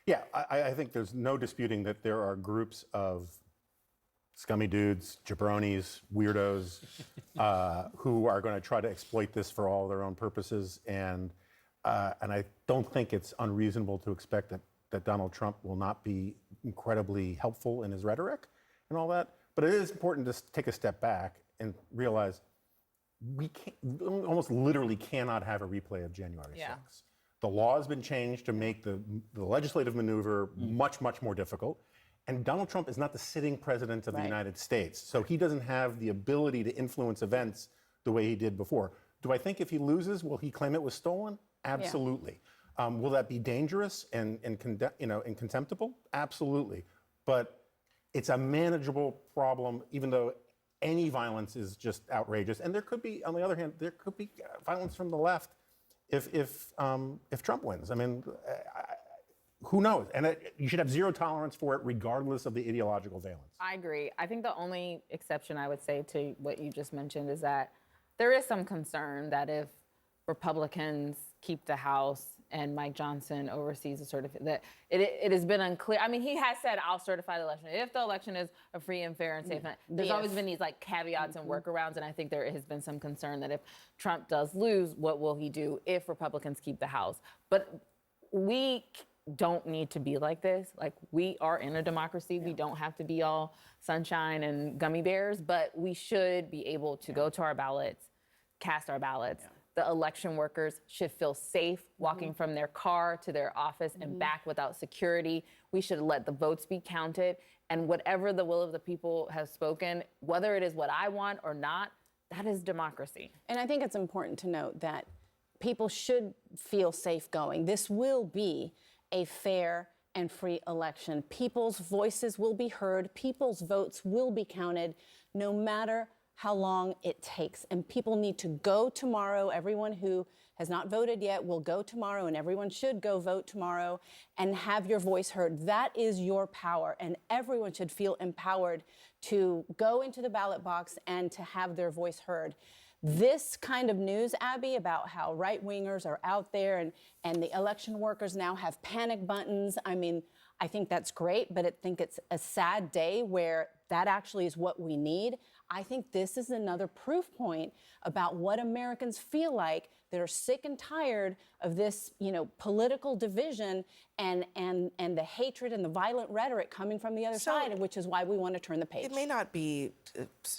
Yeah, I think there's no disputing that there are groups of scummy dudes, jabronis, weirdos, who are going to try to exploit this for all their own purposes. And I don't think it's unreasonable to expect that Donald Trump will not be incredibly helpful in his rhetoric and all that. But it is important to take a step back and realize we almost literally cannot have a replay of January 6th. The law has been changed to make the legislative maneuver much, much more difficult. And Donald Trump is not the sitting president of the United States. So he doesn't have the ability to influence events the way he did before. Do I think if he loses, will he claim it was stolen? Absolutely. Yeah. Will that be dangerous and contemptible? Absolutely. But it's a manageable problem, even though any violence is just outrageous. And there could be, on the other hand, there could be violence from the left if Trump wins. I mean, who knows? And you should have zero tolerance for it, regardless of the ideological valence. I agree. I think the only exception I would say to what you just mentioned is that there is some concern that if Republicans keep the House and Mike Johnson oversees the certificate, that it has been unclear. I mean, he has said, I'll certify the election if the election is a free and fair and safe. There's always been these like caveats and workarounds, and I think there has been some concern that if Trump does lose, what will he do if Republicans keep the House? But we don't need to be like this. Like, we are in a democracy. We don't have to be all sunshine and gummy bears, but we should be able to go to our ballots, cast our ballots. The election workers should feel safe walking from their car to their office and back without security. We should let the votes be counted. And whatever the will of the people has spoken, whether it is what I want or not, that is democracy. And I think it's important to note that people should feel safe going. This will be a fair and free election. People's voices will be heard. People's votes will be counted, no matter how long it takes. And people need to go tomorrow. Everyone who has not voted yet will go tomorrow, and everyone should go vote tomorrow and have your voice heard. That is your power, and everyone should feel empowered to go into the ballot box and to have their voice heard. This kind of news, Abby, about how right-wingers are out there and the election workers now have panic buttons, I mean, I think that's great, but I think it's a sad day where that actually is what we need. I think this is another proof point about what Americans feel like that are sick and tired of this, political division and the hatred and the violent rhetoric coming from the other side, which is why we want to turn the page. It may not be,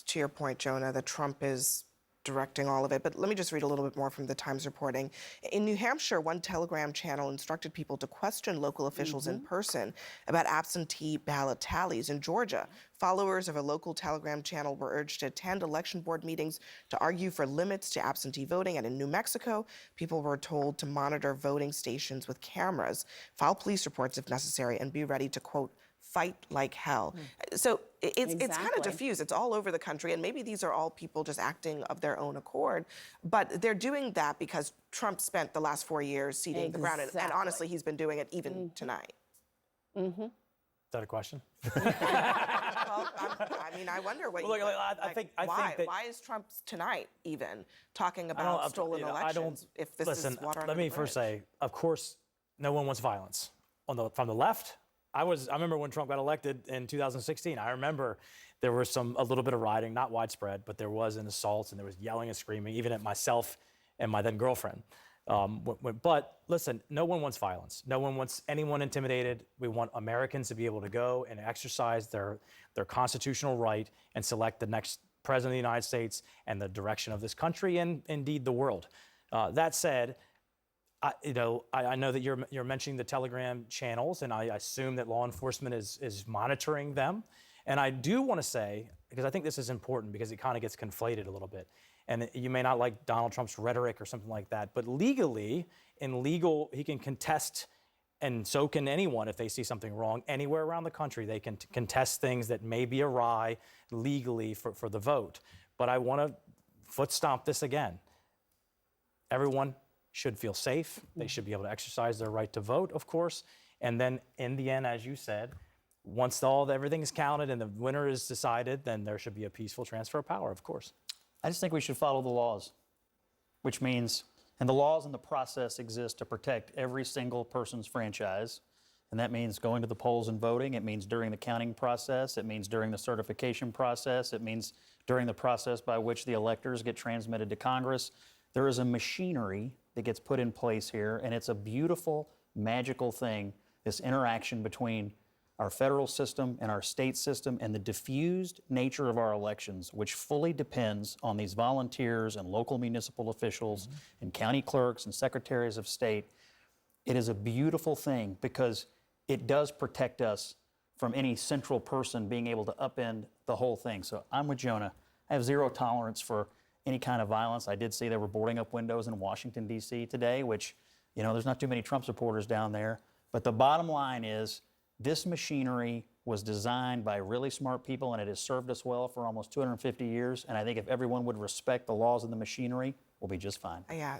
to your point, Jonah, that Trump is directing all of it, but let me just read a little bit more from the Times reporting. In New Hampshire, one Telegram channel instructed people to question local officials in person about absentee ballot tallies. In Georgia, followers of a local Telegram channel were urged to attend election board meetings to argue for limits to absentee voting. And in New Mexico, people were told to monitor voting stations with cameras, file police reports if necessary, and be ready to, quote, fight like hell. So it's kind of diffused. It's all over the country. And maybe these are all people just acting of their own accord. But they're doing that because Trump spent the last 4 years ceding the ground. And honestly, he's been doing it even tonight. Is that a question? Well, I mean, I wonder what why is Trump tonight even talking about stolen elections if this is water under the bridge? Let me first say, of course, no one wants violence. From the left, I remember when Trump got elected in 2016. I remember there was a little bit of rioting, not widespread, but there was an assault and there was yelling and screaming, even at myself and my then girlfriend. But listen, no one wants violence. No one wants anyone intimidated. We want Americans to be able to go and exercise their constitutional right and select the next president of the United States and the direction of this country and indeed the world. That said, I know that you're mentioning the Telegram channels, and I assume that law enforcement is monitoring them. And I do want to say, because I think this is important because it kind of gets conflated a little bit, and you may not like Donald Trump's rhetoric or something like that, but legally, he can contest, and so can anyone if they see something wrong anywhere around the country. They can contest things that may be awry legally for the vote. But I want to foot stomp this again. Everyone should feel safe. They should be able to exercise their right to vote, of course. And then in the end, as you said, once everything is counted and the winner is decided, then there should be a peaceful transfer of power, of course. I just think we should follow the laws, which means, and the laws and the process exist to protect every single person's franchise, And that means going to the polls and voting. It means during the counting process. It means during the certification process. It means during the process by which the electors get transmitted to Congress. There is a machinery that gets put in place here, and it's a beautiful, magical thing, this interaction between our federal system and our state system and the diffused nature of our elections, which fully depends on these volunteers and local municipal officials and county clerks and secretaries of state. It is a beautiful thing because it does protect us from any central person being able to upend the whole thing. So I'm with Jonah. I have zero tolerance for any kind of violence. I did see they were boarding up windows in Washington, D.C. today, which, you know, there's not too many Trump supporters down there. But the bottom line is this machinery was designed by really smart people, and it has served us well for almost 250 years. And I think if everyone would respect the laws of the machinery, we'll be just fine. Yeah,